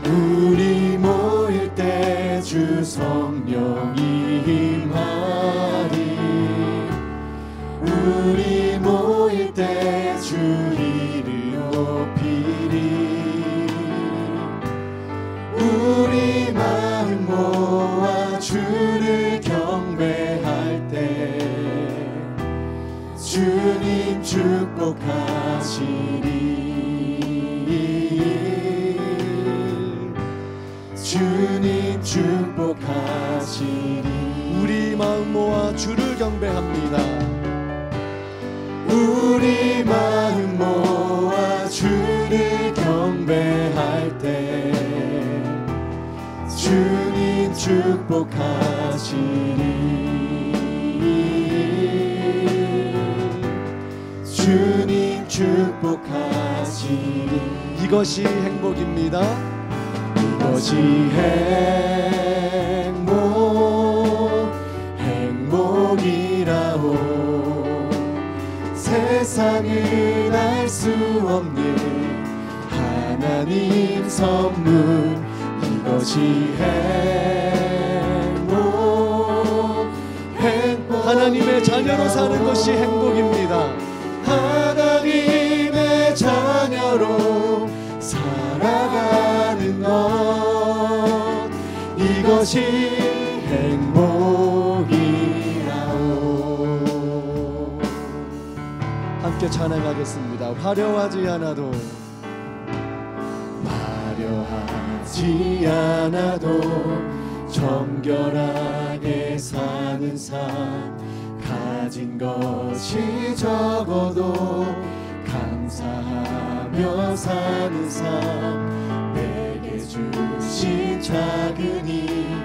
우리 모일 때 주 성령이 임하리. 우리 모일 때 주 이름 높이리. 우리 마음 모아 주를 경배할 때 주님 축복하시리. 주님 축복하시리. 우리 마음 모아 주를 경배합니다. 우리 마음 모아 주를 경배할 때 주님 축복하시리. 주님 축복하시리. 이것이 행복입니다. 이것이 행복이라오. 세상은 알 수 없는 하나님 선물. 이것이 행복. 하나님의 자녀로 사는 것이 행복입니다. 하나님의 자녀로 살아가는 것, 이것이 행복이라오. 함께 찬양하겠습니다. 화려하지 않아도 화려하지 않아도 정결하게 사는 삶, 가진 것이 적어도 감사하며 사는 삶, 내게 주신 작은 힘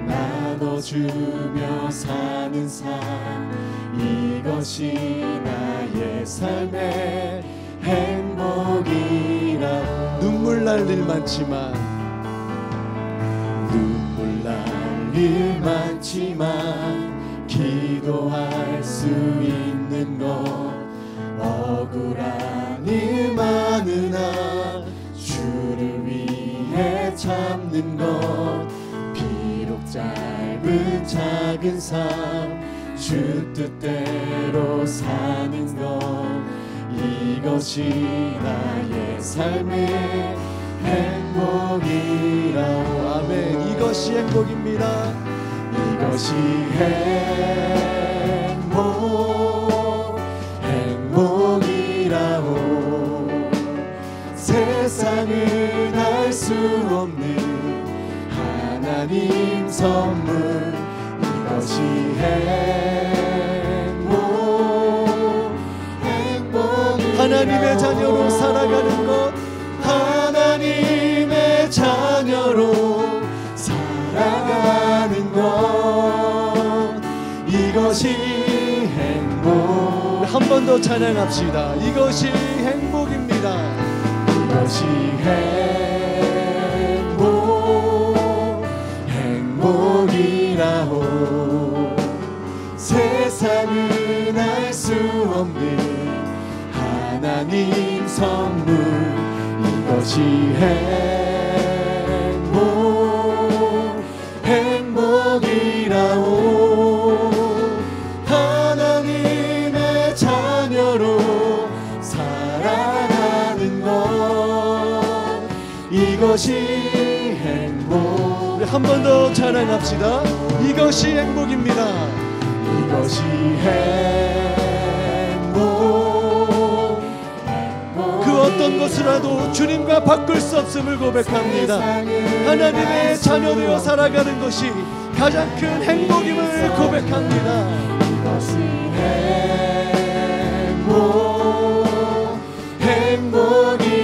나눠주며 사는 삶, 이것이 나의 삶의 행복이라. 눈물 날 일 많지만 일 많지만 기도할 수 있는 것, 억울한 일 많으나 주를 위해 참는 것, 비록 짧은 작은 삶 주 뜻대로 사는 것, 이것이 나의 삶의 행복이라오. 아멘. 이것이 행복입니다. 이것이 행복이라오. 세상은 알 수 없는 하나님 선물, 이것이 행복이라오. 하나님의 자녀로 살아가는 것, 하나님의 자녀로 살아가는 것, 이것이 행복. 한 번 더 찬양합시다. 이것이 행복입니다. 이것이 행복이라오. 세상은 알 수 없는 하나님 선물, 이것이 행복이라오. 하나님의 자녀로 살아가는 것, 이것이 행복. 우리 한 번 더 찬양합시다. 이것이 행복입니다. 이것이 그 어떤 것이라도 주님과 바꿀 수 없음을 고백합니다. 하나님의 자녀 되어 살아가는 것이 가장 큰 행복임을 고백합니다. 이것이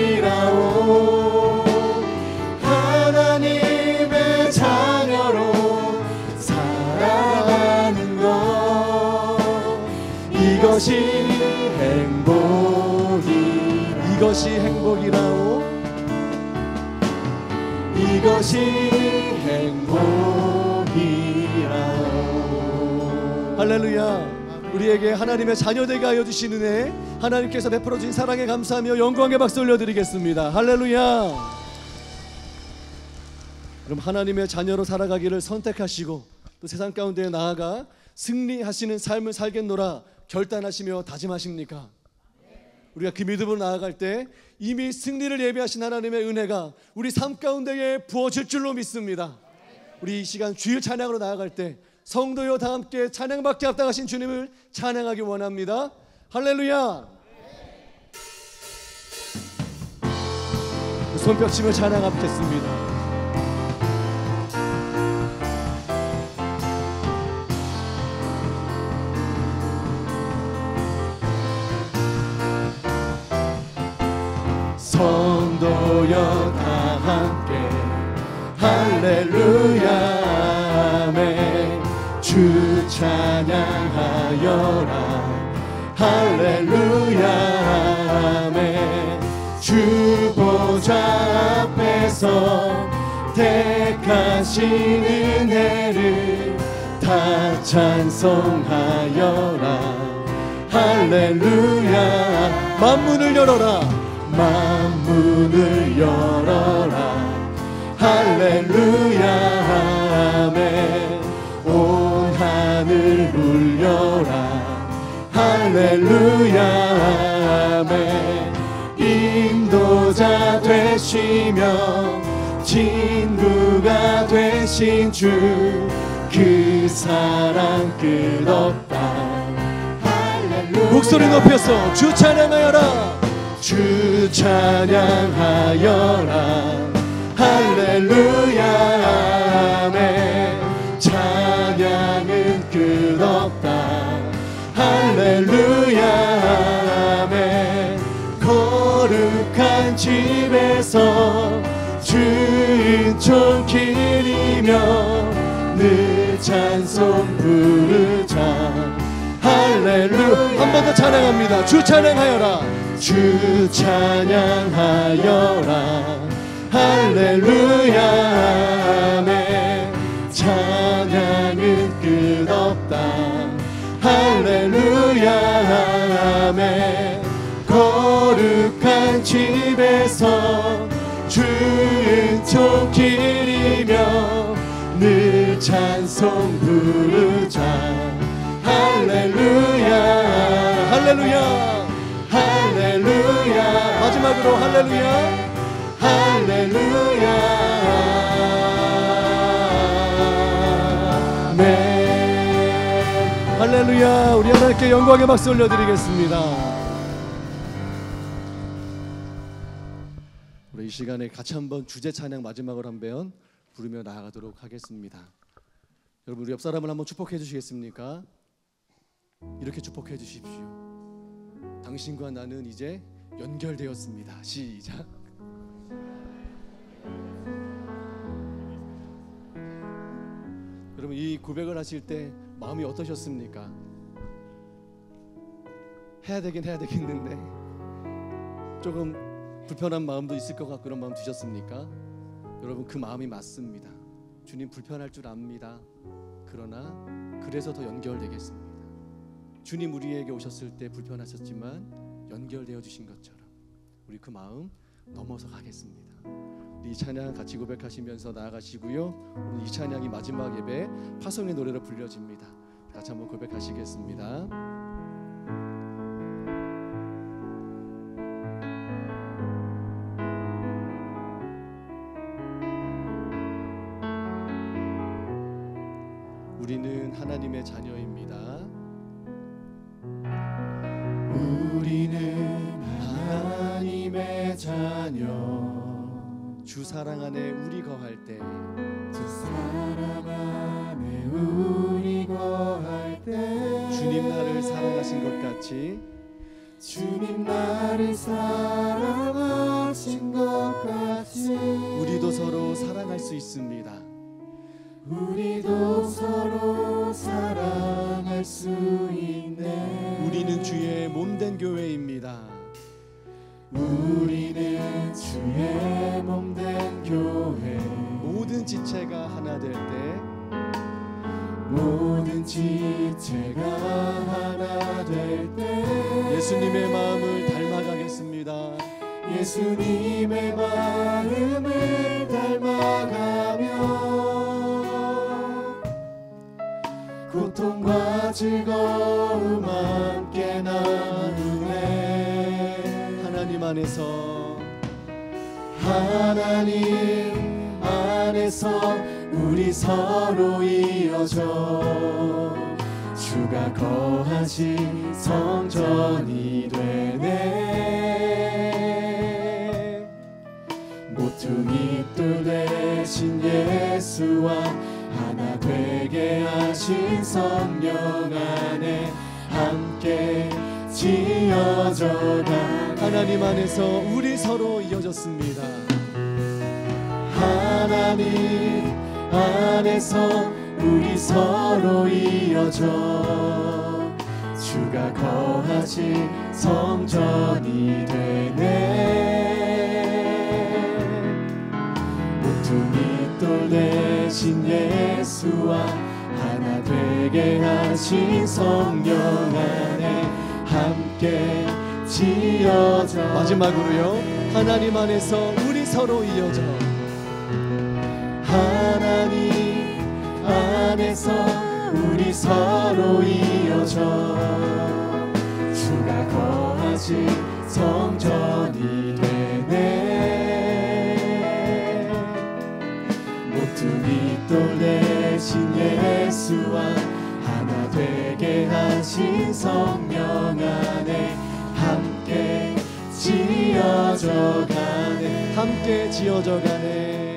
행복이라오. 하나님의 자녀로 살아가는 것, 이것이 이것이 행복이라오. 이것이 행복이라오. 할렐루야. 우리에게 하나님의 자녀되게 하여 주신 은혜, 하나님께서 베풀어 주신 사랑에 감사하며 영광의 박수 올려드리겠습니다. 할렐루야. 그럼 하나님의 자녀로 살아가기를 선택하시고 또 세상 가운데 나아가 승리하시는 삶을 살겠노라 결단하시며 다짐하십니까? 우리가 그 믿음으로 나아갈 때 이미 승리를 예비하신 하나님의 은혜가 우리 삶 가운데에 부어질 줄로 믿습니다. 우리 이 시간 주일 찬양으로 나아갈 때 성도여 다 함께 찬양받게 합당하신 주님을 찬양하기 원합니다. 할렐루야. 손뼉치며 찬양하겠습니다. 성도여 다 함께 할렐루야 아멘. 주 찬양하여라 할렐루야 아멘. 주 보좌 앞에서 택하신 은혜를 다 찬송하여라 할렐루야. 만문을 열어라 만문을 열어라 할렐루야 아멘. 온 하늘 울려라 할렐루야 아멘. 인도자 되시며 친구가 되신 주 그 사랑 끝없다 할렐루야. 목소리 높여서 주 찬양하여라 주 찬양하여라 할렐루야 아멘. 찬양은 끝없다 할렐루야 아멘. 거룩한 집에서 주인총 기리며 늘 찬송 부르자 할렐루야. 한 번 더 찬양합니다. 주 찬양하여라 주 찬양하여라 할렐루야 아멘. 찬양은 끝없다 할렐루야 아멘. 거룩한 집에서 주인총 기리며 늘 찬송 부르자 할렐루야 할렐루야 할렐루야. 마지막으로 할렐루야 할렐루야 아멘. 할렐루야. 우리 하나님께 영광의 박수 올려드리겠습니다. 우리 이 시간에 같이 한번 주제 찬양 마지막으로 한번 부르며 나아가도록 하겠습니다. 여러분 우리 옆 사람을 한번 축복해 주시겠습니까? 이렇게 축복해 주십시오. 당신과 나는 이제 연결되었습니다. 시작. 여러분 이 고백을 하실 때 마음이 어떠셨습니까? 해야 되겠는데 조금 불편한 마음도 있을 것 같고 그런 마음 드셨습니까? 여러분 그 마음이 맞습니다. 주님 불편할 줄 압니다. 그러나 그래서 더 연결되겠습니다. 주님 우리에게 오셨을 때 불편하셨지만 연결되어 주신 것처럼 우리 그 마음 넘어서 가겠습니다. 우리 이 찬양 같이 고백하시면서 나아가시고요. 오늘 이 찬양이 마지막 예배 파송의 노래로 불려집니다. 같이 한번 고백하시겠습니다. 우리는 하나님의 자녀입니다. 우리는 하나님의 자녀. 주 사랑 안에 우리 거할 때 주 사랑 안에 우리 거할 때 주님 나를 사랑하신 것 같이 주님 나를 사랑하신 것 같이 우리도 서로 사랑할 수 있습니다. 우리도 서로 사랑할 수 있네. 우리는 주의 몸된 교회입니다. 우리는 주의 몸된 교회. 모든 지체가 하나 될 때 모든 지체가 하나 될 때 예수님의 마음을 닮아가겠습니다. 예수님의 마음을 닮아가며 즐거움 함께 나누네. 하나님 안에서 하나님 안에서 우리 서로 이어져 주가 거하신 성전이 되네. 모퉁이 돌 대신 예수와 하나 되게 하신 성령 안에 함께 지어져가. 하나님 안에서 우리 서로 이어졌습니다. 하나님 안에서 우리 서로 이어져 주가 거하신 성전이 되네. 모퉁이 돌 대신 예수와 하나 되게 하신 성령 안에 함께 지어져. 마지막으로요. 하나님 안에서 우리 서로 이어져. 하나님 안에서 우리 서로 이어져 주가 거하신 성전이 되네. 모퉁이 돌 대신 예수와 하나 되게 하신 성령 안에 함께 지어져 가네. 함께 지어져 가네.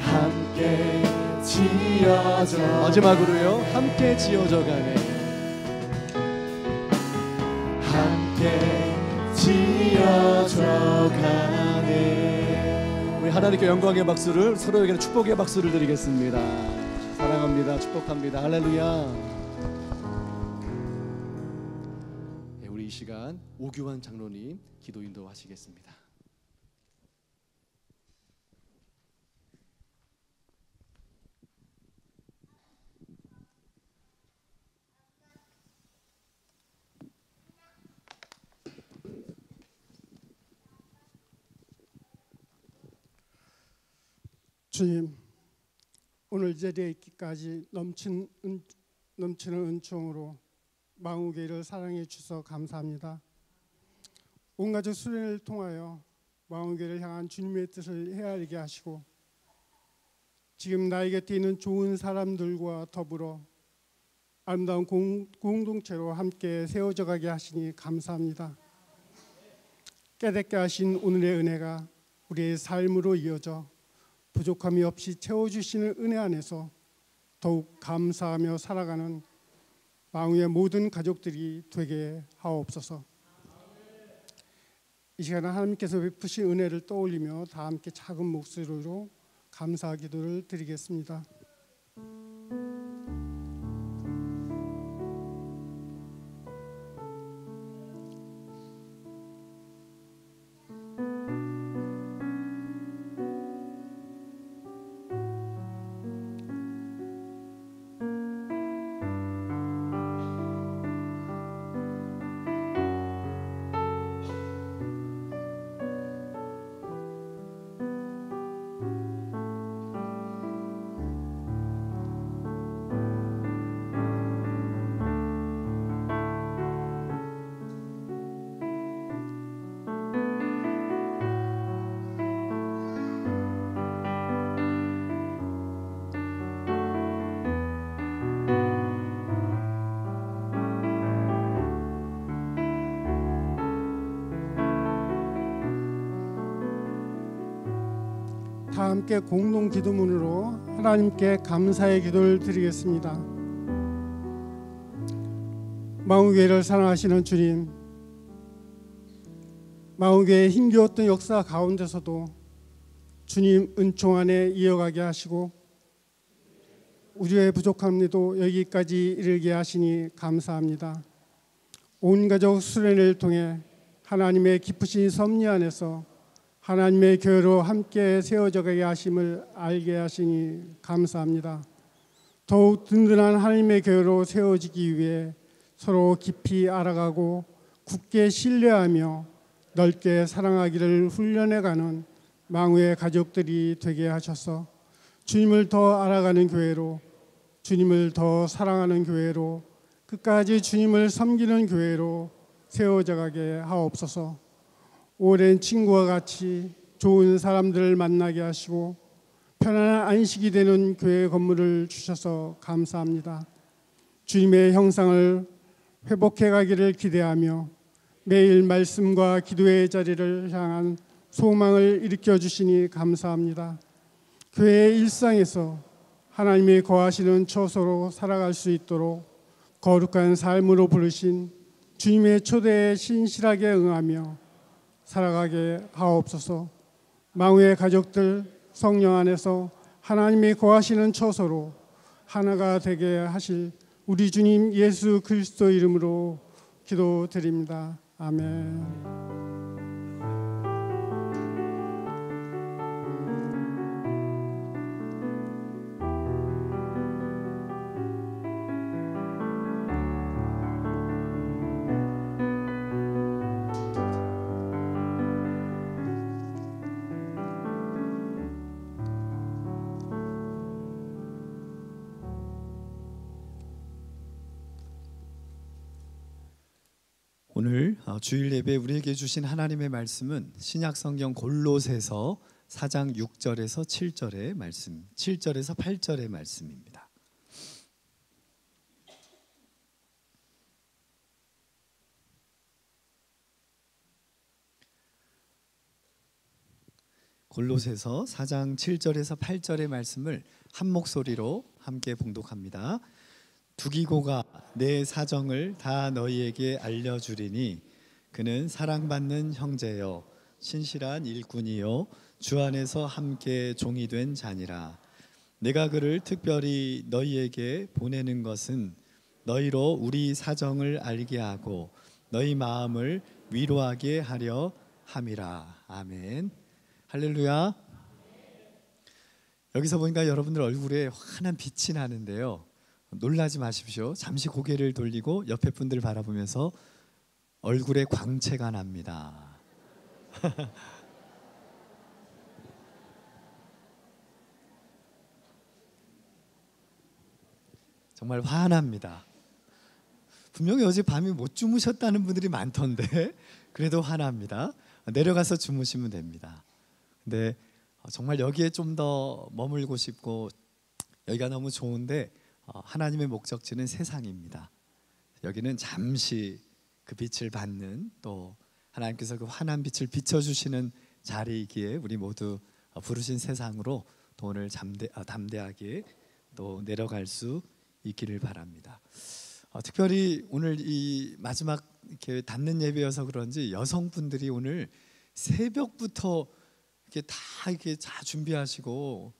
함께 지어져. 마지막으로요. 함께 지어져 가네. 함께 지어져 가네. 우리 하나님께 영광의 박수를, 서로에게 축복의 박수를 드리겠습니다. 사랑합니다. 축복합니다. 할렐루야. 네, 우리 이 시간 오규환 장로님 기도 인도하시겠습니다. 주님, 오늘 자리에 있기까지 넘치는 은총으로 마음교회를 사랑해 주셔서 감사합니다. 온 가족 수련을 통하여 마음교회를 향한 주님의 뜻을 헤아리게 하시고 지금 나의 곁에 있는 좋은 사람들과 더불어 아름다운 공동체로 함께 세워져 가게 하시니 감사합니다. 깨닫게 하신 오늘의 은혜가 우리의 삶으로 이어져 부족함이 없이 채워주시는 은혜 안에서 더욱 감사하며 살아가는 마음의 모든 가족들이 되게 하옵소서. 이 시간에 하나님께서 베푸신 은혜를 떠올리며 다 함께 작은 목소리로 감사 기도를 드리겠습니다. 다 함께 공동 기도문으로 하나님께 감사의 기도를 드리겠습니다. 마음교회를 사랑하시는 주님, 마음교회의 힘겨웠던 역사 가운데서도 주님 은총 안에 이어가게 하시고 우리의 부족함에도 여기까지 이르게 하시니 감사합니다. 온 가족 수련회를 통해 하나님의 기쁘신 섭리 안에서 하나님의 교회로 함께 세워져 가게 하심을 알게 하시니 감사합니다. 더욱 든든한 하나님의 교회로 세워지기 위해 서로 깊이 알아가고 굳게 신뢰하며 넓게 사랑하기를 훈련해가는 망우의 가족들이 되게 하셔서 주님을 더 알아가는 교회로, 주님을 더 사랑하는 교회로, 끝까지 주님을 섬기는 교회로 세워져 가게 하옵소서. 오랜 친구와 같이 좋은 사람들을 만나게 하시고 편안한 안식이 되는 교회 건물을 주셔서 감사합니다. 주님의 형상을 회복해 가기를 기대하며 매일 말씀과 기도의 자리를 향한 소망을 일으켜 주시니 감사합니다. 교회의 일상에서 하나님이 거하시는 처소로 살아갈 수 있도록 거룩한 삶으로 부르신 주님의 초대에 신실하게 응하며 살아가게 하옵소서. 망우의 가족들 성령 안에서 하나님이 거하시는 처소로 하나가 되게 하실 우리 주님 예수 그리스도 이름으로 기도드립니다. 아멘. 오늘 주일 예배 우리에게 주신 하나님의 말씀은 신약성경 골로새서 4장 6절에서 7절의 말씀, 7절에서 8절의 말씀입니다. 골로새서 4장 7절에서 8절의 말씀을 한 목소리로 함께 봉독합니다. 두기고가 내 사정을 다 너희에게 알려주리니 그는 사랑받는 형제요 신실한 일꾼이요 주 안에서 함께 종이 된 자니라. 내가 그를 특별히 너희에게 보내는 것은 너희로 우리 사정을 알게 하고 너희 마음을 위로하게 하려 함이라. 아멘. 할렐루야. 여기서 보니까 여러분들 얼굴에 환한 빛이 나는데요, 놀라지 마십시오. 잠시 고개를 돌리고 옆에 분들 바라보면서 얼굴에 광채가 납니다. 정말 환합니다. 분명히 어제 밤에 못 주무셨다는 분들이 많던데 그래도 환합니다. 내려가서 주무시면 됩니다. 근데 정말 여기에 좀 더 머물고 싶고 여기가 너무 좋은데 하나님의 목적지는 세상입니다. 여기는 잠시 그 빛을 받는, 또 하나님께서 그 환한 빛을 비춰주시는 자리이기에 우리 모두 부르신 세상으로 또 오늘 담대하게 또 내려갈 수 있기를 바랍니다. 특별히 오늘 이 마지막 이렇게 닫는 예배여서 그런지 여성분들이 오늘 새벽부터 이렇게 다 준비하시고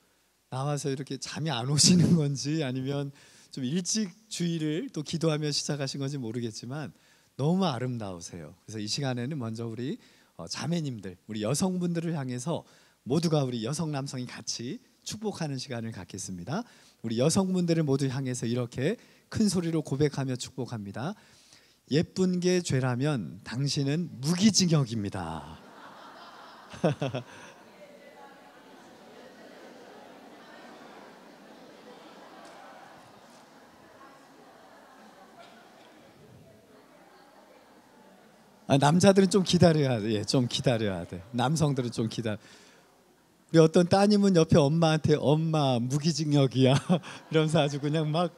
나와서 이렇게 잠이 안 오시는 건지 아니면 좀 일찍 주일을 또 기도하며 시작하신 건지 모르겠지만 너무 아름다우세요. 그래서 이 시간에는 먼저 우리 자매님들, 우리 여성분들을 향해서 모두가 우리 여성 남성이 같이 축복하는 시간을 갖겠습니다. 우리 여성분들을 모두 향해서 이렇게 큰 소리로 고백하며 축복합니다. 예쁜 게 죄라면 당신은 무기징역입니다. 남자들은 좀 기다려야 돼. 예, 좀 기다려야 돼. 남성들은 좀 기다려. 우리 어떤 따님은 옆에 엄마한테 엄마 무기징역이야 이러면서 아주 그냥 막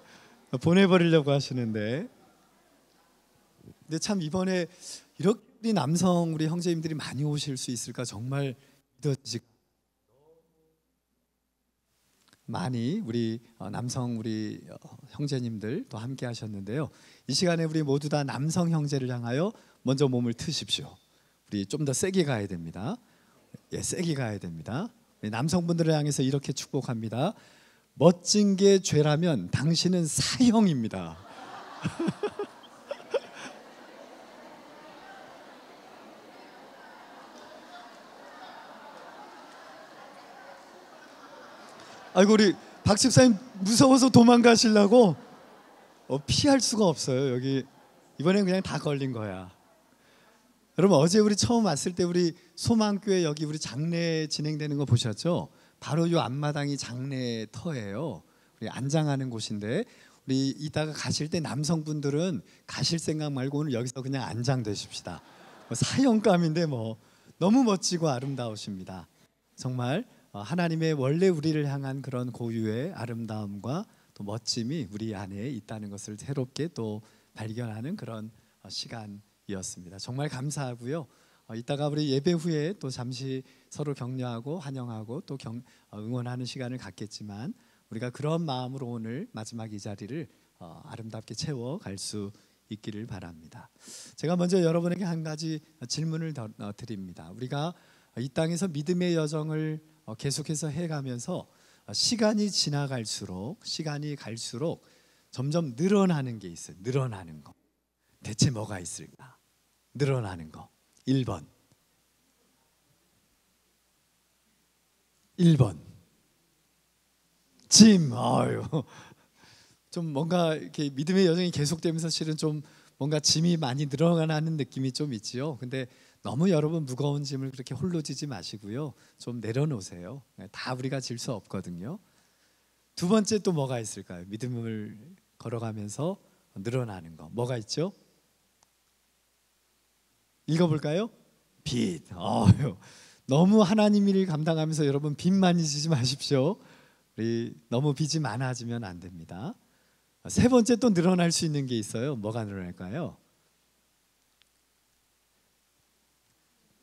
보내버리려고 하시는데, 근데 참 이번에 이렇게 남성 우리 형제님들이 많이 오실 수 있을까 정말 믿어지고, 많이 우리 남성 우리 형제님들 또 함께 하셨는데요. 이 시간에 우리 모두 다 남성 형제를 향하여 먼저 몸을 트십시오. 우리 좀 더 세게 가야 됩니다. 예, 세게 가야 됩니다. 우리 남성분들을 향해서 이렇게 축복합니다. 멋진 게 죄라면 당신은 사형입니다. 아이고 우리 박 집사님 무서워서 도망가시려고 피할 수가 없어요. 여기 이번엔 그냥 다 걸린 거야. 여러분 어제 우리 처음 왔을 때 우리 소망교회 여기 우리 장례 진행되는 거 보셨죠? 바로 요 앞마당이 장례터예요. 우리 안장하는 곳인데 우리 이따가 가실 때 남성분들은 가실 생각 말고 오늘 여기서 그냥 안장되십시다. 사형감인데 뭐 너무 멋지고 아름다우십니다. 정말 하나님의 원래 우리를 향한 그런 고유의 아름다움과 또 멋짐이 우리 안에 있다는 것을 새롭게 또 발견하는 그런 시간이었습니다. 정말 감사하고요. 이따가 우리 예배 후에 또 잠시 서로 격려하고 환영하고 또 응원하는 시간을 갖겠지만 우리가 그런 마음으로 오늘 마지막 이 자리를 아름답게 채워갈 수 있기를 바랍니다. 제가 먼저 여러분에게 한 가지 질문을 드립니다. 우리가 이 땅에서 믿음의 여정을 계속해서 해가면서 시간이 갈수록 점점 늘어나는 게 있어요. 늘어나는 거. 대체 뭐가 있을까? 늘어나는 거. 1번 짐. 좀 뭔가 이렇게 믿음의 여정이 계속되면서 실은 좀 뭔가 짐이 많이 늘어나는 느낌이 좀 있지요. 근데 너무 여러분 무거운 짐을 그렇게 홀로 지지 마시고요. 좀 내려놓으세요. 다 우리가 질 수 없거든요. 두 번째 또 뭐가 있을까요? 믿음을 걸어가면서 늘어나는 거. 뭐가 있죠? 읽어볼까요? 빚. 너무 하나님 일을 감당하면서 여러분 빚 많이 지지 마십시오. 우리 너무 빚이 많아지면 안 됩니다. 세 번째 또 늘어날 수 있는 게 있어요. 뭐가 늘어날까요?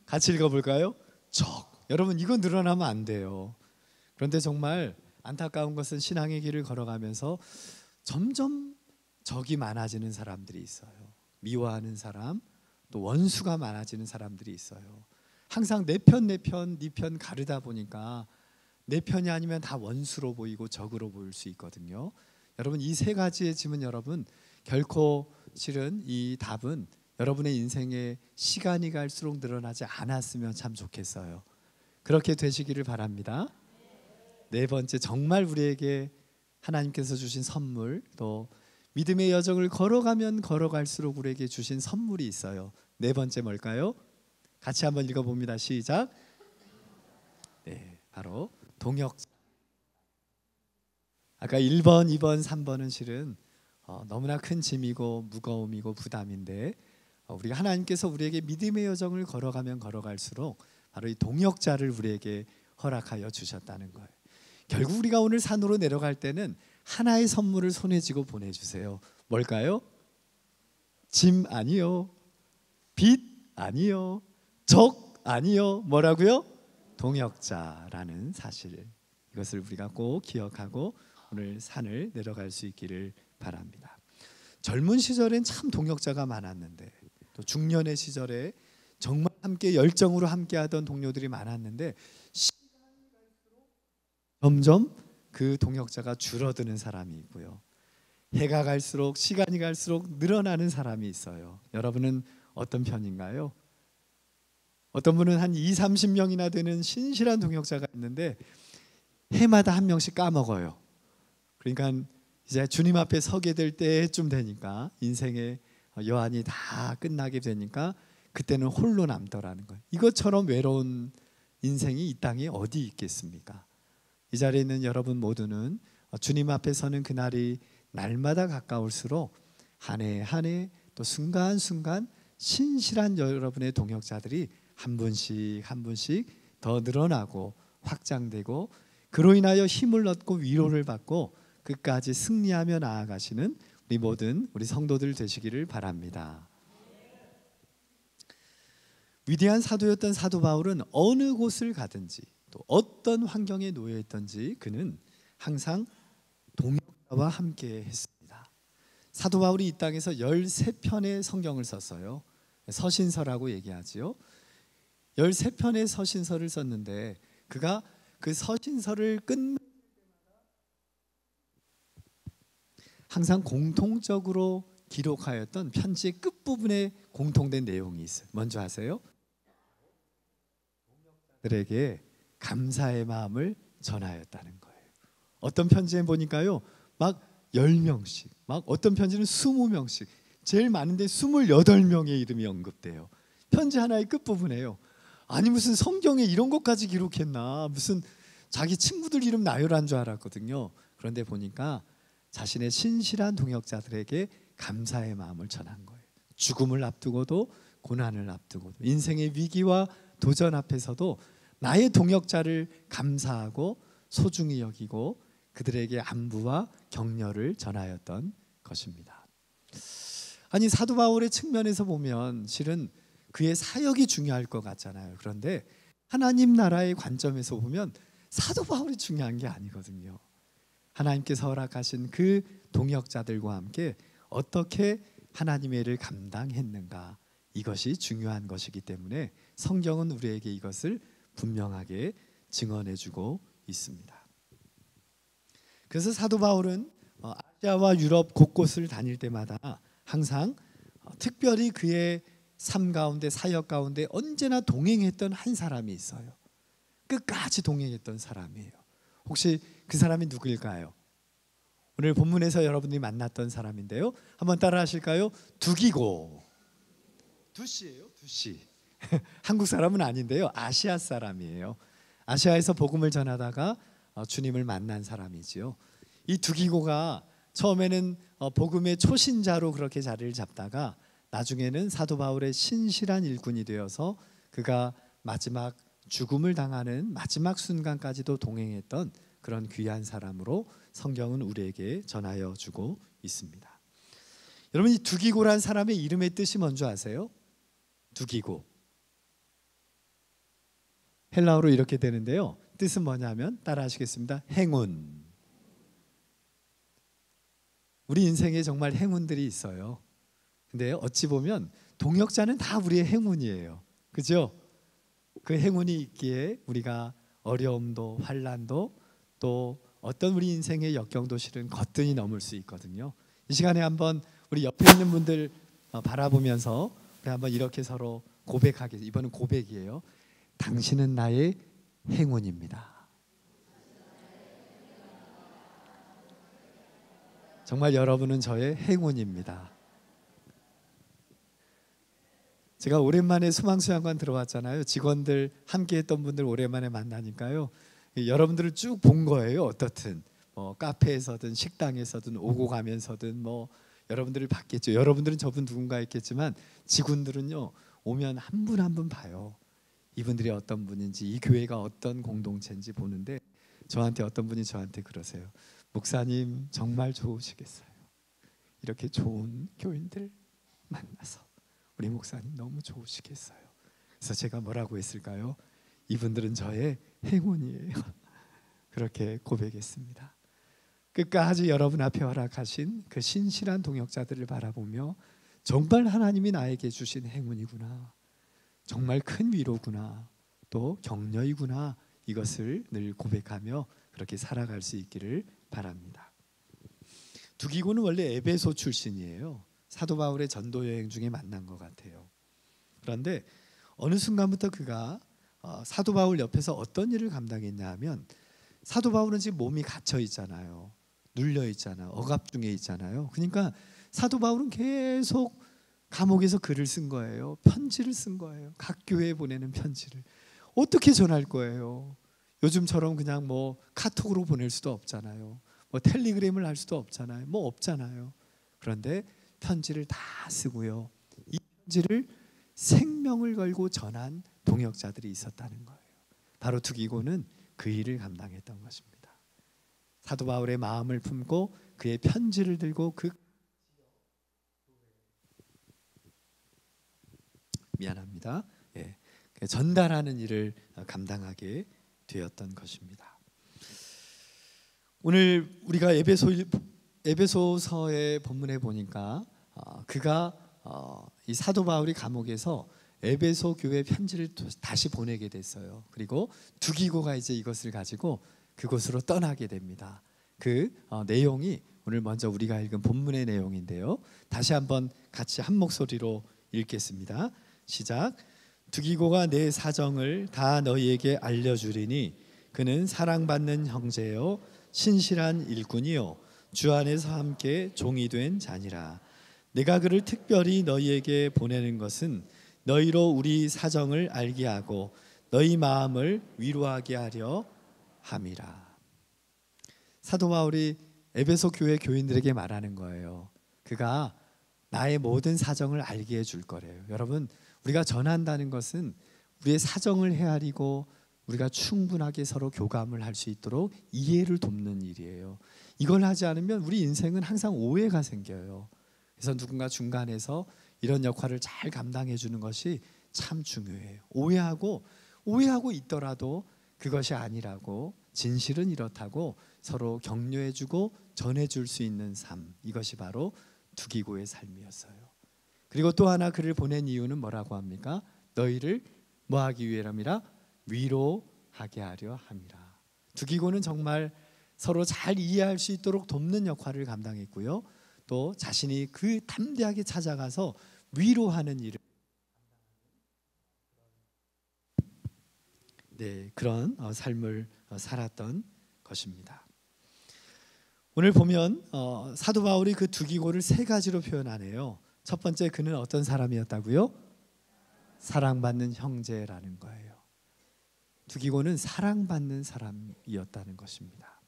같이 읽어볼까요? 적. 여러분 이거 늘어나면 안 돼요. 그런데 정말 안타까운 것은 신앙의 길을 걸어가면서 점점 적이 많아지는 사람들이 있어요. 미워하는 사람, 또 원수가 많아지는 사람들이 있어요. 항상 네 편 가르다 보니까 내 편이 아니면 다 원수로 보이고 적으로 보일 수 있거든요. 여러분 이 세 가지의 짐은 여러분 결코 실은 이 답은 여러분의 인생에 시간이 갈수록 늘어나지 않았으면 참 좋겠어요. 그렇게 되시기를 바랍니다. 네 번째, 정말 우리에게 하나님께서 주신 선물, 또 믿음의 여정을 걸어가면 걸어갈수록 우리에게 주신 선물이 있어요. 네 번째 뭘까요? 같이 한번 읽어봅니다. 시작. 네, 바로 동역. 아까 1번, 2번, 3번은 실은 너무나 큰 짐이고 무거움이고 부담인데 우리가 하나님께서 우리에게 믿음의 여정을 걸어가면 걸어갈수록 바로 이 동역자를 우리에게 허락하여 주셨다는 거예요. 결국 우리가 오늘 산으로 내려갈 때는 하나의 선물을 손에 쥐고 보내주세요. 뭘까요? 짐 아니요, 빚 아니요, 적 아니요, 뭐라고요? 동역자라는 사실, 이것을 우리가 꼭 기억하고 오늘 산을 내려갈 수 있기를 바랍니다. 젊은 시절엔 참 동역자가 많았는데, 또 중년의 시절에 정말 함께 열정으로 함께하던 동료들이 많았는데 시간이 갈수록 점점 그 동역자가 줄어드는 사람이 있고요. 해가 갈수록, 시간이 갈수록 늘어나는 사람이 있어요. 여러분은 어떤 편인가요? 어떤 분은 한 20-30명이나 되는 신실한 동역자가 있는데 해마다 한 명씩 까먹어요. 그러니까 이제 주님 앞에 서게 될 때쯤 되니까, 인생의 여한이 다 끝나게 되니까 그때는 홀로 남더라는 거예요. 이것처럼 외로운 인생이 이 땅에 어디 있겠습니까? 이 자리에 있는 여러분 모두는 주님 앞에 서는 그날이 날마다 가까울수록 한 해 한 해 또 순간순간 신실한 여러분의 동역자들이 한 분씩 한 분씩 더 늘어나고 확장되고, 그로 인하여 힘을 얻고 위로를 받고 끝까지 승리하며 나아가시는 우리 모든 우리 성도들 되시기를 바랍니다. 위대한 사도였던 사도 바울은 어느 곳을 가든지 또 어떤 환경에 놓여 있든지 그는 항상 동역자와 함께 했습니다. 사도 바울이 이 땅에서 13편의 성경을 썼어요. 서신서라고 얘기하지요. 13편의 서신서를 썼는데 그가 그 서신서를 끝낼 때마다 항상 공통적으로 기록하였던 편지의 끝부분에 공통된 내용이 있어요. 먼저 아세요? 동역자들에게 감사의 마음을 전하였다는 거예요. 어떤 편지에 보니까요, 막 10명씩, 막 어떤 편지는 20명씩, 제일 많은데 28명의 이름이 언급돼요. 편지 하나의 끝부분에요. 아니 무슨 성경에 이런 것까지 기록했나, 무슨 자기 친구들 이름 나열한 줄 알았거든요. 그런데 보니까 자신의 신실한 동역자들에게 감사의 마음을 전한 거예요. 죽음을 앞두고도 고난을 앞두고도 인생의 위기와 도전 앞에서도 나의 동역자를 감사하고 소중히 여기고 그들에게 안부와 격려를 전하였던 것입니다. 아니 사도 바울의 측면에서 보면 실은 그의 사역이 중요할 것 같잖아요. 그런데 하나님 나라의 관점에서 보면 사도 바울이 중요한 게 아니거든요. 하나님께서 허락하신 그 동역자들과 함께 어떻게 하나님의 일을 감당했는가, 이것이 중요한 것이기 때문에 성경은 우리에게 이것을 분명하게 증언해주고 있습니다. 그래서 사도 바울은 아시아와 유럽 곳곳을 다닐 때마다 항상 특별히 그의 삶 가운데 사역 가운데 언제나 동행했던 한 사람이 있어요. 끝까지 동행했던 사람이에요. 혹시 그 사람이 누구일까요? 오늘 본문에서 여러분들이 만났던 사람인데요. 한번 따라 하실까요? 두기고. 두씨예요. 두씨. 한국 사람은 아닌데요. 아시아 사람이에요. 아시아에서 복음을 전하다가 주님을 만난 사람이지요. 이 두기고가 처음에는 복음의 초신자로 그렇게 자리를 잡다가 나중에는 사도 바울의 신실한 일꾼이 되어서 그가 마지막 죽음을 당하는 마지막 순간까지도 동행했던 그런 귀한 사람으로 성경은 우리에게 전하여 주고 있습니다. 여러분, 이 두기고란 사람의 이름의 뜻이 뭔지 아세요? 두기고. 헬라어로 이렇게 되는데요. 뜻은 뭐냐면 따라 하시겠습니다. 행운. 우리 인생에 정말 행운들이 있어요. 근데 어찌 보면 동역자는 다 우리의 행운이에요. 그죠? 그 행운이 있기에 우리가 어려움도 환난도 또 어떤 우리 인생의 역경도 실은 거뜬히 넘을 수 있거든요. 이 시간에 한번 우리 옆에 있는 분들 바라보면서 우리 한번 이렇게 서로 고백하겠습니다. 이번은 고백이에요. 당신은 나의 행운입니다. 정말 여러분은 저의 행운입니다. 제가 오랜만에 수망수양관 들어왔잖아요. 직원들 함께했던 분들 오랜만에 만나니까요. 여러분들을 쭉 본 거예요. 어떻든 뭐 카페에서든 식당에서든 오고 가면서든 뭐 여러분들을 봤겠죠. 여러분들은 저분 누군가 했겠지만 직원들은요 오면 한 분 한 분 봐요. 이분들이 어떤 분인지 이 교회가 어떤 공동체인지 보는데 저한테 어떤 분이 저한테 그러세요. 목사님 정말 좋으시겠어요. 이렇게 좋은 교인들 만나서 우리 목사님 너무 좋으시겠어요. 그래서 제가 뭐라고 했을까요? 이분들은 저의 행운이에요. 그렇게 고백했습니다. 끝까지 여러분 앞에 허락하신 그 신실한 동역자들을 바라보며 정말 하나님이 나에게 주신 행운이구나, 정말 큰 위로구나, 또 격려이구나, 이것을 늘 고백하며 그렇게 살아갈 수 있기를 바랍니다. 두기고는 원래 에베소 출신이에요. 사도 바울의 전도 여행 중에 만난 것 같아요. 그런데 어느 순간부터 그가 사도 바울 옆에서 어떤 일을 감당했냐 하면, 사도 바울은 지금 몸이 갇혀 있잖아요. 눌려 있잖아요. 억압 중에 있잖아요. 그러니까 사도 바울은 계속 감옥에서 글을 쓴 거예요. 편지를 쓴 거예요. 각 교회에 보내는 편지를. 어떻게 전할 거예요? 요즘처럼 그냥 뭐 카톡으로 보낼 수도 없잖아요. 뭐 텔레그램을 할 수도 없잖아요. 뭐 없잖아요. 그런데 편지를 다 쓰고요. 이 편지를 생명을 걸고 전한 동역자들이 있었다는 거예요. 바로 두기고는 그 일을 감당했던 것입니다. 사도 바울의 마음을 품고 그의 편지를 들고 전달하는 일을 감당하게 되었던 것입니다. 오늘 우리가 에베소서의 본문에 보니까 그가 이 사도 바울이 감옥에서 에베소 교회 편지를 다시 보내게 됐어요. 그리고 두기고가 이제 이것을 가지고 그곳으로 떠나게 됩니다. 그 내용이 오늘 먼저 우리가 읽은 본문의 내용인데요. 다시 한번 같이 한 목소리로 읽겠습니다. 시작. 두기고가 내 사정을 다 너희에게 알려주리니 그는 사랑받는 형제요 신실한 일꾼이요 주 안에서 함께 종이 된 자니라. 내가 그를 특별히 너희에게 보내는 것은 너희로 우리 사정을 알게 하고 너희 마음을 위로하게 하려 함이라. 사도 바울이 에베소 교회 교인들에게 말하는 거예요. 그가 나의 모든 사정을 알게 해줄 거래요. 여러분, 우리가 전한다는 것은 우리의 사정을 헤아리고 우리가 충분하게 서로 교감을 할 수 있도록 이해를 돕는 일이에요. 이걸 하지 않으면 우리 인생은 항상 오해가 생겨요. 그래서 누군가 중간에서 이런 역할을 잘 감당해 주는 것이 참 중요해요. 오해하고 있더라도 그것이 아니라고, 진실은 이렇다고 서로 격려해 주고 전해 줄 수 있는 삶, 이것이 바로 두기고의 삶이었어요. 그리고 또 하나 그를 보낸 이유는 뭐라고 합니까? 너희를 뭐하기 위함이라? 위로하게 하려 함이라. 두기고는 정말 서로 잘 이해할 수 있도록 돕는 역할을 감당했고요. 또 자신이 그 담대하게 찾아가서 위로하는 일을, 그런 삶을 살았던 것입니다. 오늘 보면 사도 바울이 그 두기고를 세 가지로 표현하네요. 첫 번째, 그는 어떤 사람이었다고요? 사랑받는 형제라는 거예요. 두기고는 사랑받는 사람이었다는 것입니다.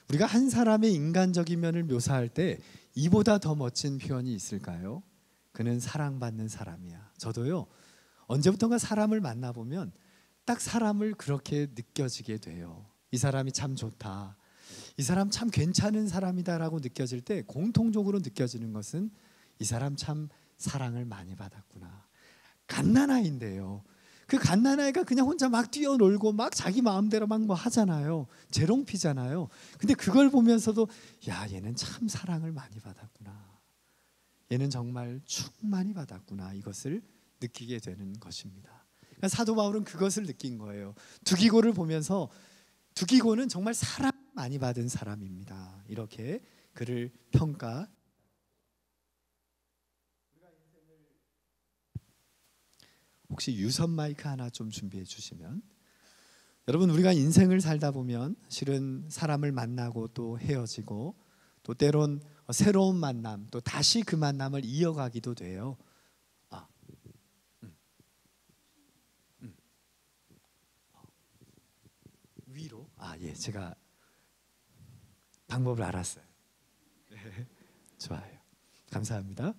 우리가 한 사람의 인간적인 면을 묘사할 때 이보다 더 멋진 표현이 있을까요? 그는 사랑받는 사람이야. 저도요, 언제부턴가 사람을 만나보면 딱 사람을 그렇게 느껴지게 돼요. 이 사람이 참 좋다, 이 사람 참 괜찮은 사람이다라고 느껴질 때 공통적으로 느껴지는 것은 이 사람 참 사랑을 많이 받았구나. 갓난아이인데요, 그 갓난아이가 그냥 혼자 막 뛰어놀고 막 자기 마음대로 막 뭐 하잖아요. 재롱피잖아요. 근데 그걸 보면서도 야, 얘는 참 사랑을 많이 받았구나, 얘는 정말 충만히 받았구나, 이것을 느끼게 되는 것입니다. 그러니까 사도 바울은 그것을 느낀 거예요. 두기고를 보면서 두기고는 정말 사랑 많이 받은 사람입니다, 이렇게 그를 평가. 혹시 유선 마이크 하나 좀 준비해 주시면. 여러분, 우리가 인생을 살다 보면 실은 사람을 만나고 또 헤어지고 또 때론 새로운 만남, 또 다시 그 만남을 이어가기도 돼요. 위로? 예, 제가 방법을 알았어요. 네, 좋아요. 감사합니다.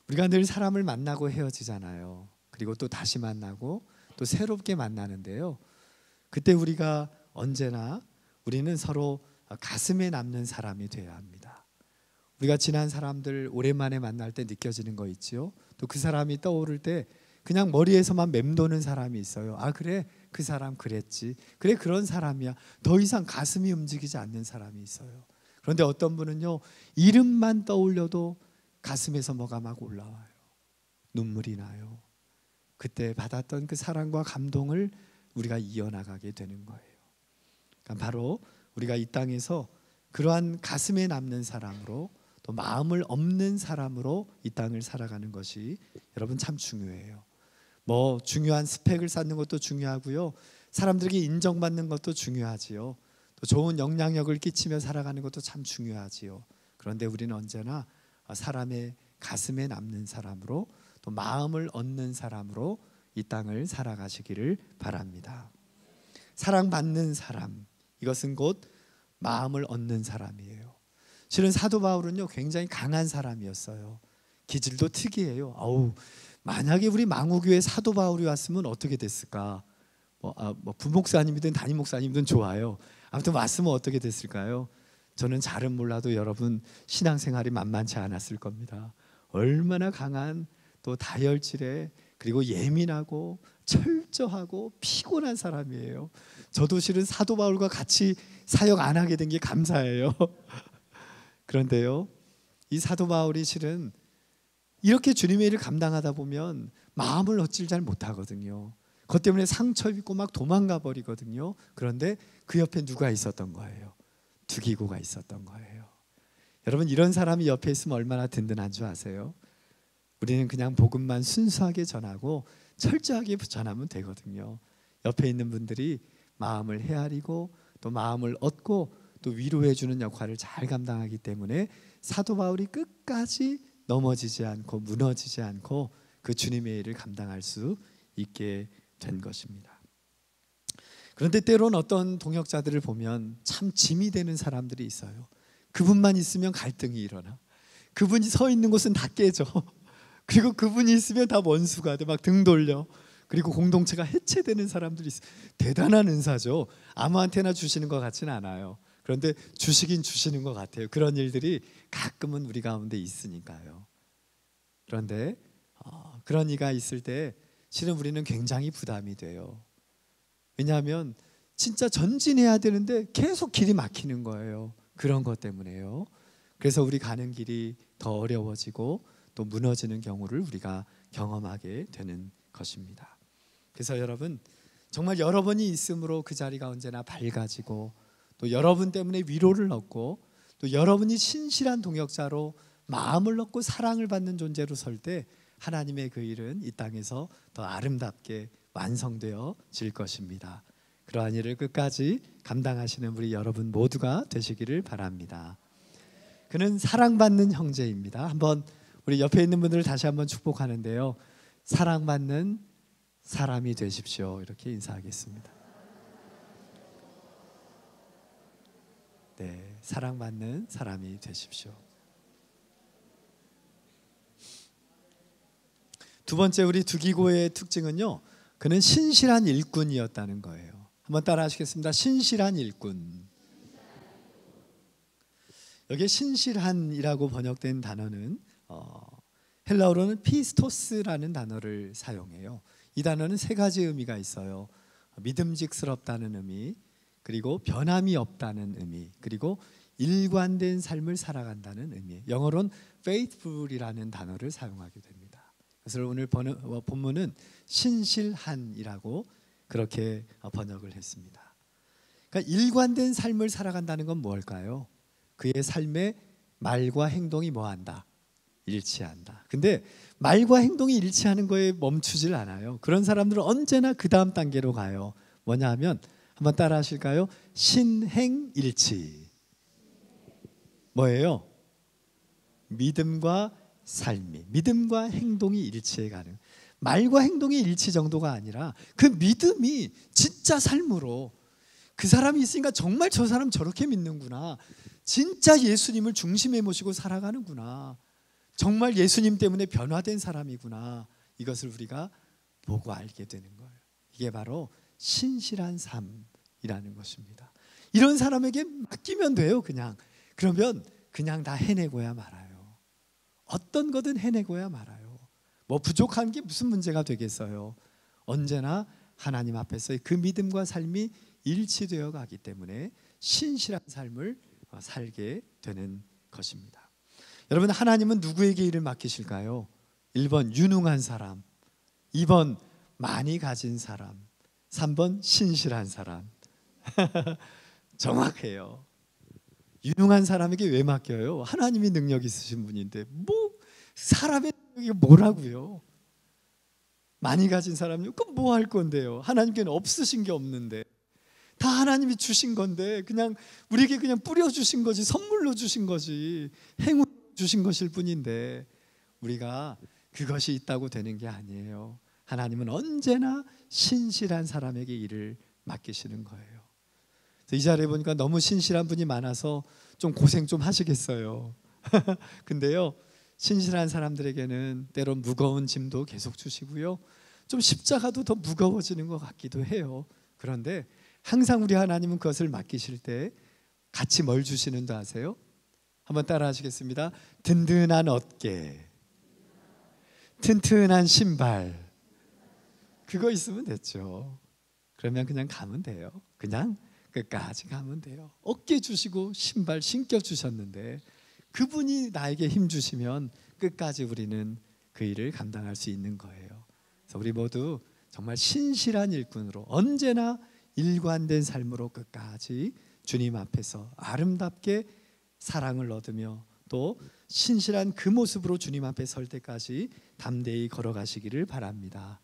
우리가 늘 사람을 만나고 헤어지잖아요. 그리고 또 다시 만나고 또 새롭게 만나는데요. 그때 우리가 언제나 우리는 서로 가슴에 남는 사람이 되어야 합니다. 우리가 지난 사람들 오랜만에 만날 때 느껴지는 거 있지요. 또 그 사람이 떠오를 때 그냥 머리에서만 맴도는 사람이 있어요. 그래, 그 사람 그랬지, 그래, 그런 사람이야. 더 이상 가슴이 움직이지 않는 사람이 있어요. 그런데 어떤 분은요, 이름만 떠올려도 가슴에서 뭐가 막 올라와요. 눈물이 나요. 그때 받았던 그 사랑과 감동을 우리가 이어나가게 되는 거예요. 그러니까 바로 우리가 이 땅에서 그러한 가슴에 남는 사람으로, 또 마음을 없는 사람으로 이 땅을 살아가는 것이 여러분 참 중요해요. 뭐 중요한 스펙을 쌓는 것도 중요하고요, 사람들에게 인정받는 것도 중요하지요. 또 좋은 영향력을 끼치며 살아가는 것도 참 중요하지요. 그런데 우리는 언제나 사람의 가슴에 남는 사람으로, 또 마음을 얻는 사람으로 이 땅을 살아가시기를 바랍니다. 사랑받는 사람, 이것은 곧 마음을 얻는 사람이에요. 실은 사도 바울은요, 굉장히 강한 사람이었어요. 기질도 특이해요. 만약에 우리 망우교회 사도 바울이 왔으면 어떻게 됐을까? 부목사님이든 담임 목사님이든 좋아요. 아무튼 왔으면 어떻게 됐을까요? 저는 잘은 몰라도 여러분 신앙생활이 만만치 않았을 겁니다. 얼마나 강한, 또 다혈질에, 그리고 예민하고 철저하고 피곤한 사람이에요. 저도 실은 사도 바울과 같이 사역 안 하게 된 게 감사해요. 그런데요, 이 사도 바울이 실은 이렇게 주님의 일을 감당하다 보면 마음을 얻질 잘 못하거든요. 그것 때문에 상처 입고 막 도망가 버리거든요. 그런데 그 옆에 누가 있었던 거예요? 두기고가 있었던 거예요. 여러분, 이런 사람이 옆에 있으면 얼마나 든든한 줄 아세요? 우리는 그냥 복음만 순수하게 전하고 철저하게 전하면 되거든요. 옆에 있는 분들이 마음을 헤아리고 또 마음을 얻고 또 위로해 주는 역할을 잘 감당하기 때문에 사도 바울이 끝까지 넘어지지 않고 무너지지 않고 그 주님의 일을 감당할 수 있게 된 것입니다. 그런데 때로는 어떤 동역자들을 보면 참 짐이 되는 사람들이 있어요. 그분만 있으면 갈등이 일어나. 그분이 서 있는 곳은 다 깨져. 그리고 그분이 있으면 다 원수가 돼. 막 등 돌려. 그리고 공동체가 해체되는 사람들이 있어요. 대단한 은사죠. 아무한테나 주시는 것 같지는 않아요. 그런데 주시긴 주시는 것 같아요. 그런 일들이 가끔은 우리 가운데 있으니까요. 그런데 그런 이가 있을 때 실은 우리는 굉장히 부담이 돼요. 왜냐하면 진짜 전진해야 되는데 계속 길이 막히는 거예요. 그런 것 때문에요. 그래서 우리 가는 길이 더 어려워지고 또 무너지는 경우를 우리가 경험하게 되는 것입니다. 그래서 여러분, 정말 여러분이 있음으로 그 자리가 언제나 밝아지고 또 여러분 때문에 위로를 얻고 또 여러분이 신실한 동역자로 마음을 얻고 사랑을 받는 존재로 설 때 하나님의 그 일은 이 땅에서 더 아름답게 완성되어질 것입니다. 그러한 일을 끝까지 감당하시는 우리 여러분 모두가 되시기를 바랍니다. 그는 사랑받는 형제입니다. 한번 우리 옆에 있는 분들을 다시 한번 축복하는데요. 사랑받는 사람이 되십시오. 이렇게 인사하겠습니다. 네, 사랑받는 사람이 되십시오. 두 번째 우리 두기고의 특징은요, 그는 신실한 일꾼이었다는 거예요. 한번 따라 하시겠습니다. 신실한 일꾼. 여기에 신실한이라고 번역된 단어는 헬라어로는 피스토스라는 단어를 사용해요. 이 단어는 세 가지 의미가 있어요. 믿음직스럽다는 의미, 그리고 변함이 없다는 의미, 그리고 일관된 삶을 살아간다는 의미. 영어로는 faithful이라는 단어를 사용하게 됩니다. 그래서 오늘 본문은 신실한이라고 그렇게 번역을 했습니다. 그러니까 일관된 삶을 살아간다는 건 뭘까요? 그의 삶의 말과 행동이 뭐한다? 일치한다. 근데 말과 행동이 일치하는 거에 멈추질 않아요. 그런 사람들은 언제나 그 다음 단계로 가요. 뭐냐 하면 한번 따라 하실까요? 신행일치. 뭐예요? 믿음과 삶이, 믿음과 행동이 일치해가는, 말과 행동의 일치 정도가 아니라 그 믿음이 진짜 삶으로, 그 사람이 있으니까 정말 저 사람 저렇게 믿는구나, 진짜 예수님을 중심에 모시고 살아가는구나, 정말 예수님 때문에 변화된 사람이구나, 이것을 우리가 보고 알게 되는 거예요. 이게 바로 신실한 삶이라는 것입니다. 이런 사람에게 맡기면 돼요. 그러면 그냥 다 해내고야 말아요. 어떤 거든 해내고야 말아요. 뭐 부족한 게 무슨 문제가 되겠어요. 언제나 하나님 앞에서의 그 믿음과 삶이 일치되어 가기 때문에 신실한 삶을 살게 되는 것입니다. 여러분, 하나님은 누구에게 일을 맡기실까요? 1번 유능한 사람, 2번 많이 가진 사람, 3번 신실한 사람. 정확해요. 유능한 사람에게 왜 맡겨요? 하나님이 능력 있으신 분인데 뭐 사람의 능력이 뭐라고요? 많이 가진 사람요? 그럼 뭐 할 건데요? 하나님께는 없으신 게 없는데, 다 하나님이 주신 건데 그냥 우리에게 그냥 뿌려주신 거지, 선물로 주신 거지, 행운 주신 것일 뿐인데 우리가 그것이 있다고 되는 게 아니에요. 하나님은 언제나 신실한 사람에게 일을 맡기시는 거예요. 이 자리에 보니까 너무 신실한 분이 많아서 좀 고생 좀 하시겠어요. 근데요, 신실한 사람들에게는 때론 무거운 짐도 계속 주시고요, 좀 십자가도 더 무거워지는 것 같기도 해요. 그런데 항상 우리 하나님은 그것을 맡기실 때 같이 뭘 주시는 줄 아세요? 한번 따라 하시겠습니다. 든든한 어깨, 튼튼한 신발, 그거 있으면 됐죠. 그러면 그냥 가면 돼요. 그냥 끝까지 가면 돼요. 어깨 주시고 신발 신겨 주셨는데 그분이 나에게 힘 주시면 끝까지 우리는 그 일을 감당할 수 있는 거예요. 그래서 우리 모두 정말 신실한 일꾼으로, 언제나 일관된 삶으로 끝까지 주님 앞에서 아름답게 사랑을 얻으며 또 신실한 그 모습으로 주님 앞에 설 때까지 담대히 걸어가시기를 바랍니다.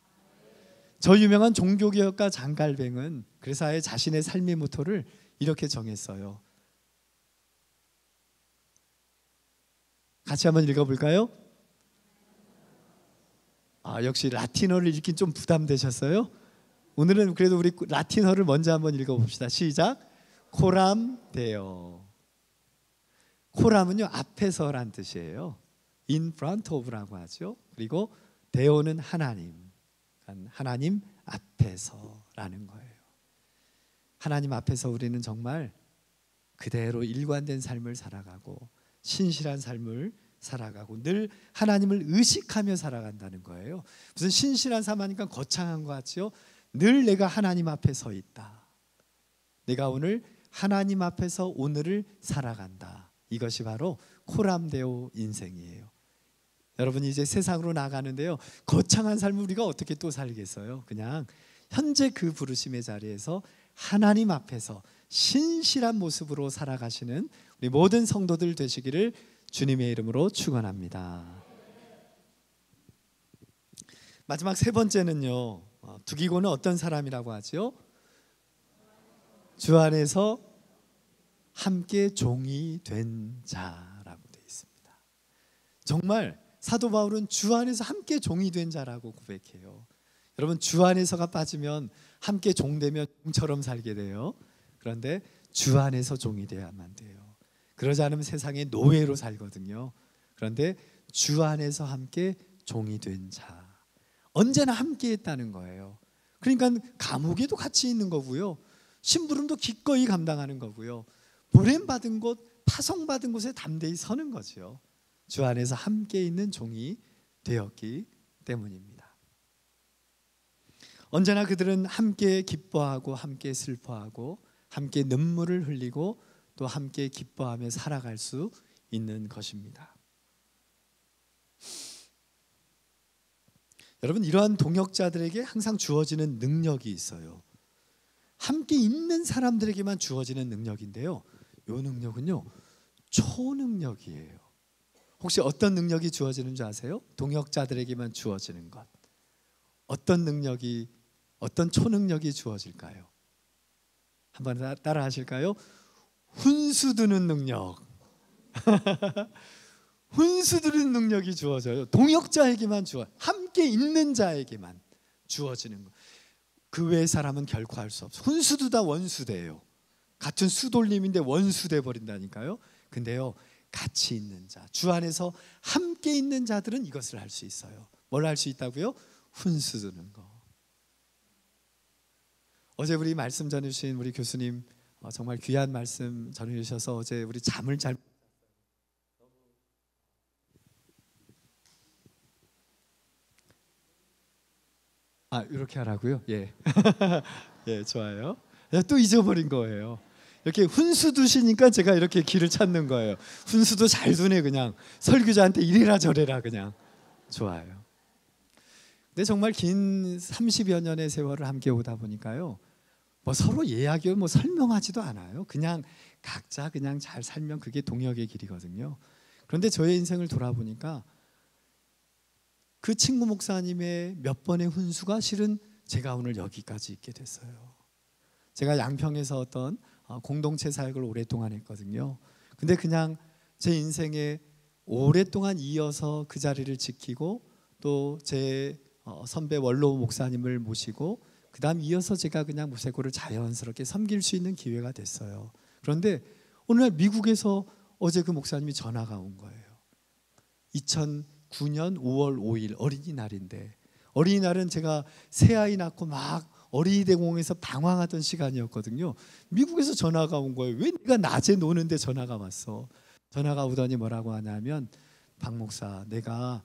저 유명한 종교개혁가 장갈뱅은 그래서 아예 자신의 삶의 모토를 이렇게 정했어요. 같이 한번 읽어볼까요? 역시 라틴어를 읽긴 좀 부담되셨어요? 오늘은 그래도 우리 라틴어를 먼저 한번 읽어봅시다. 시작. 코람 데오. 코람은요 앞에서란 뜻이에요. In front of라고 하죠. 그리고 데오는 하나님, 하나님 앞에서라는 거예요. 하나님 앞에서 우리는 정말 그대로 일관된 삶을 살아가고 신실한 삶을 살아가고 늘 하나님을 의식하며 살아간다는 거예요. 무슨 신실한 삶 하니까 거창한 것 같죠? 늘 내가 하나님 앞에 서 있다. 내가 오늘 하나님 앞에서 오늘을 살아간다. 이것이 바로 코람데오 인생이에요. 여러분 이제 세상으로 나가는데요, 거창한 삶을 우리가 어떻게 또 살겠어요? 그냥 현재 그 부르심의 자리에서 하나님 앞에서 신실한 모습으로 살아가시는 우리 모든 성도들 되시기를 주님의 이름으로 축원합니다. 마지막 세 번째는요, 두기고는 어떤 사람이라고 하죠? 주 안에서 함께 종이 된 자라고 되어 있습니다. 정말 사도 바울은 주 안에서 함께 종이 된 자라고 고백해요. 여러분 주 안에서가 빠지면 함께 종되면 종처럼 살게 돼요. 그런데 주 안에서 종이 되어야만 돼요. 그러지 않으면 세상의 노예로 살거든요. 그런데 주 안에서 함께 종이 된 자, 언제나 함께 했다는 거예요. 그러니까 감옥에도 같이 있는 거고요, 심부름도 기꺼이 감당하는 거고요, 보냄받은 곳, 파송받은 곳에 담대히 서는 거죠. 주 안에서 함께 있는 종이 되었기 때문입니다. 언제나 그들은 함께 기뻐하고 함께 슬퍼하고 함께 눈물을 흘리고 또 함께 기뻐하며 살아갈 수 있는 것입니다. 여러분 이러한 동역자들에게 항상 주어지는 능력이 있어요. 함께 있는 사람들에게만 주어지는 능력인데요, 이 능력은요 초능력이에요. 혹시 어떤 능력이 주어지는 줄 아세요? 동역자들에게만 주어지는 것. 어떤 능력이, 어떤 초능력이 주어질까요? 한번 따라 하실까요? 훈수 두는 능력. 훈수 두는 능력이 주어져요. 동역자에게만 함께 있는 자에게만 주어지는 것. 그 외의 사람은 결코 할 수 없어요. 훈수 두다 원수 돼요. 같은 수돌림인데 원수 돼 버린다니까요. 근데요 같이 있는 자, 주 안에서 함께 있는 자들은 이것을 할 수 있어요. 뭘 할 수 있다고요? 훈수 두는 거. 어제 우리 말씀 전해주신 우리 교수님 정말 귀한 말씀 전해주셔서 어제 우리 잠을 잘 이렇게 하라고요? 예. 예, 좋아요. 또 잊어버린 거예요. 이렇게 훈수 두시니까 제가 이렇게 길을 찾는 거예요. 훈수도 잘 두네. 그냥 설교자한테 이래라 저래라 그냥. 좋아요. 근데 정말 긴 30여 년의 세월을 함께 오다 보니까요, 뭐 서로 이야기를 뭐 설명하지도 않아요. 그냥 각자 그냥 잘 살면 그게 동역의 길이거든요. 그런데 저의 인생을 돌아보니까 그 친구 목사님의 몇 번의 훈수가 실은 제가 오늘 여기까지 있게 됐어요. 제가 양평에서 어떤 공동체 사역을 오랫동안 했거든요. 근데 그냥 제 인생에 오랫동안 이어서 그 자리를 지키고 또 제 선배 원로 목사님을 모시고 그 다음 이어서 제가 그냥 무쇠고를 자연스럽게 섬길 수 있는 기회가 됐어요. 그런데 오늘날 미국에서 어제 그 목사님이 전화가 온 거예요. 2009년 5월 5일 어린이날인데, 어린이날은 제가 새아이 낳고 막 어린이 대공원에서 방황하던 시간이었거든요. 미국에서 전화가 온 거예요. 왜 네가 낮에 노는데 전화가 왔어? 전화가 오더니 뭐라고 하냐면, 박 목사, 내가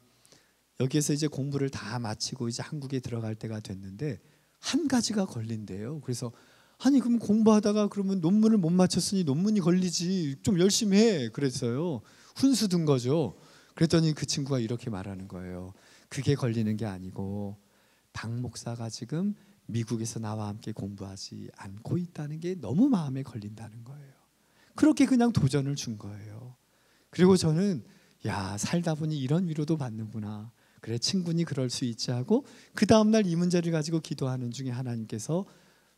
여기에서 이제 공부를 다 마치고 이제 한국에 들어갈 때가 됐는데 한 가지가 걸린대요. 그래서 아니 그럼 공부하다가 그러면 논문을 못 마쳤으니 논문이 걸리지, 좀 열심히 해. 그랬어요. 훈수 둔 거죠. 그랬더니 그 친구가 이렇게 말하는 거예요. 그게 걸리는 게 아니고 박 목사가 지금 미국에서 나와 함께 공부하지 않고 있다는 게 너무 마음에 걸린다는 거예요. 그렇게 그냥 도전을 준 거예요. 그리고 저는 야, 살다 보니 이런 위로도 받는구나. 그래, 친구니 그럴 수 있지 하고 그 다음날 이 문제를 가지고 기도하는 중에 하나님께서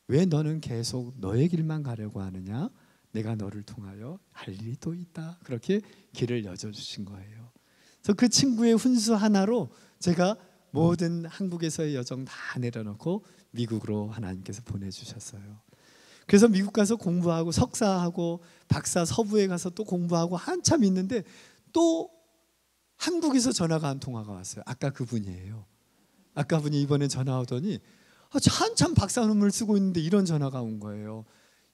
왜 너는 계속 너의 길만 가려고 하느냐? 내가 너를 통하여 할 일이 또 있다. 그렇게 길을 여져주신 거예요. 그래서 그 친구의 훈수 하나로 제가 모든 한국에서의 여정 다 내려놓고 미국으로 하나님께서 보내주셨어요. 그래서 미국 가서 공부하고 석사하고 박사 서부에 가서 또 공부하고 한참 있는데 또 한국에서 전화가 한 통화가 왔어요. 아까 그분이에요. 아까 분이 이번에 전화 오더니 한참 박사 논문을 쓰고 있는데 이런 전화가 온 거예요.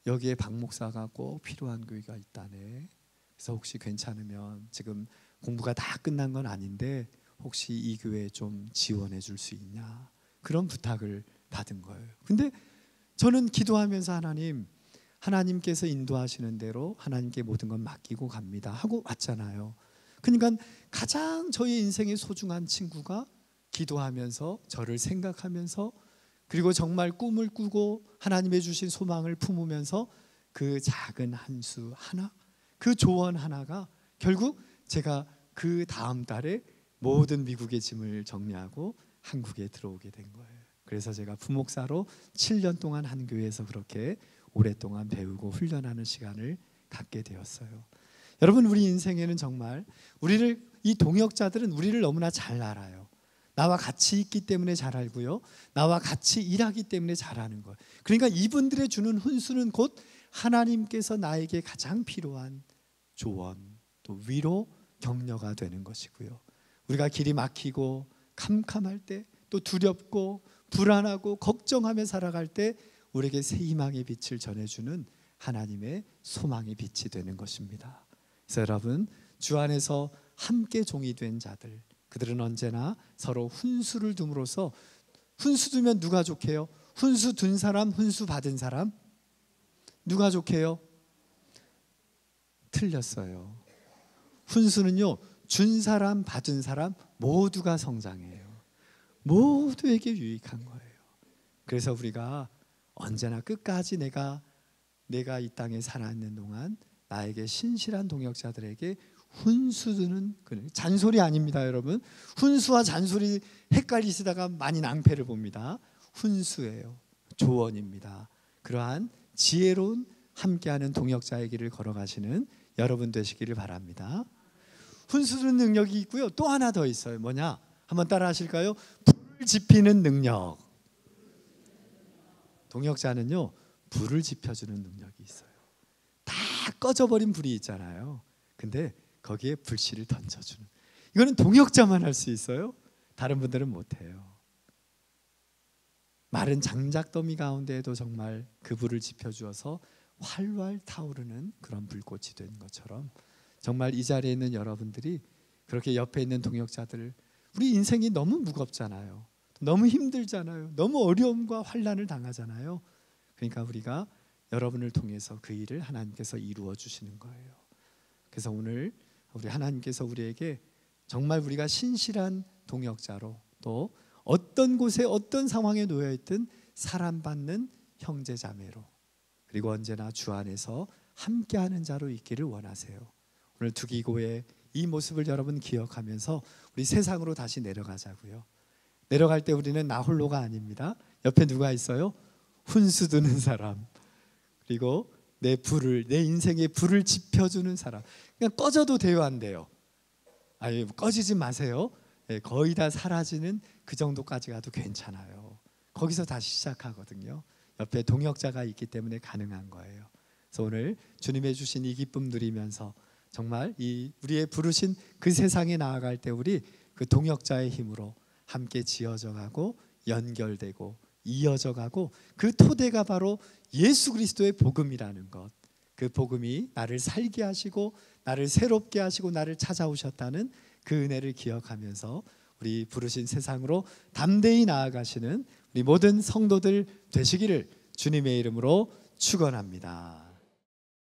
여기에 박 목사가 꼭 필요한 교회가 있다네. 그래서 혹시 괜찮으면 지금 공부가 다 끝난 건 아닌데 혹시 이 교회에 좀 지원해 줄 수 있냐, 그런 부탁을 받은 거예요. 근데 저는 기도하면서 하나님께서 인도하시는 대로 하나님께 모든 건 맡기고 갑니다 하고 왔잖아요. 그러니까 가장 저의 인생의 소중한 친구가 기도하면서 저를 생각하면서 그리고 정말 꿈을 꾸고 하나님의 주신 소망을 품으면서 그 작은 한 수 하나, 그 조언 하나가 결국 제가 그 다음 달에 모든 미국의 짐을 정리하고 한국에 들어오게 된 거예요. 그래서 제가 부목사로 7년 동안 한 교회에서 그렇게 오랫동안 배우고 훈련하는 시간을 갖게 되었어요. 여러분, 우리 인생에는 정말 이 동역자들은 우리를 너무나 잘 알아요. 나와 같이 있기 때문에 잘 알고요, 나와 같이 일하기 때문에 잘하는 거예요. 그러니까 이분들의 주는 훈수는 곧 하나님께서 나에게 가장 필요한 조언, 또 위로, 격려가 되는 것이고요. 우리가 길이 막히고 캄캄할 때, 또 두렵고 불안하고 걱정하며 살아갈 때 우리에게 새 희망의 빛을 전해주는 하나님의 소망의 빛이 되는 것입니다. 그래서 여러분, 주 안에서 함께 종이 된 자들, 그들은 언제나 서로 훈수를 둠으로써, 훈수 두면 누가 좋게요? 훈수 둔 사람, 훈수 받은 사람, 누가 좋게요? 틀렸어요. 훈수는요, 준 사람, 받은 사람 모두가 성장해요. 모두에게 유익한 거예요. 그래서 우리가 언제나 끝까지 내가 이 땅에 살아있는 동안 나에게 신실한 동역자들에게 훈수드는, 잔소리 아닙니다, 여러분. 훈수와 잔소리 헷갈리시다가 많이 낭패를 봅니다. 훈수예요. 조언입니다. 그러한 지혜로운 함께하는 동역자의 길을 걸어가시는 여러분 되시기를 바랍니다. 훈수드는 능력이 있고요, 또 하나 더 있어요. 뭐냐? 한번 따라 하실까요? 불을 지피는 능력. 동역자는요, 불을 지펴주는 능력이 있어요. 다 꺼져버린 불이 있잖아요. 근데 거기에 불씨를 던져주는, 이거는 동역자만 할 수 있어요. 다른 분들은 못해요. 마른 장작더미 가운데에도 정말 그 불을 지펴주어서 활활 타오르는 그런 불꽃이 된 것처럼, 정말 이 자리에 있는 여러분들이 그렇게 옆에 있는 동역자들, 우리 인생이 너무 무겁잖아요. 너무 힘들잖아요. 너무 어려움과 환난을 당하잖아요. 그러니까 우리가 여러분을 통해서 그 일을 하나님께서 이루어 주시는 거예요. 그래서 오늘 우리 하나님께서 우리에게 정말 우리가 신실한 동역자로, 또 어떤 곳에 어떤 상황에 놓여 있든 사랑받는 형제 자매로, 그리고 언제나 주 안에서 함께하는 자로 있기를 원하세요. 오늘 두기고의 이 모습을 여러분 기억하면서 우리 세상으로 다시 내려가자고요. 내려갈 때 우리는 나 홀로가 아닙니다. 옆에 누가 있어요? 훈수 두는 사람, 그리고 내 인생의 불을 지펴주는 사람. 그냥 꺼져도 돼요, 안 돼요? 아니, 꺼지지 마세요. 거의 다 사라지는 그 정도까지 가도 괜찮아요. 거기서 다시 시작하거든요. 옆에 동역자가 있기 때문에 가능한 거예요. 그래서 오늘 주님의 주신 이 기쁨 누리면서 정말 이 우리의 부르신 그 세상에 나아갈 때 우리 그 동역자의 힘으로 함께 지어져 가고 연결되고 이어져 가고, 그 토대가 바로 예수 그리스도의 복음이라는 것, 그 복음이 나를 살게 하시고 나를 새롭게 하시고 나를 찾아오셨다는 그 은혜를 기억하면서 우리 부르신 세상으로 담대히 나아가시는 우리 모든 성도들 되시기를 주님의 이름으로 축원합니다.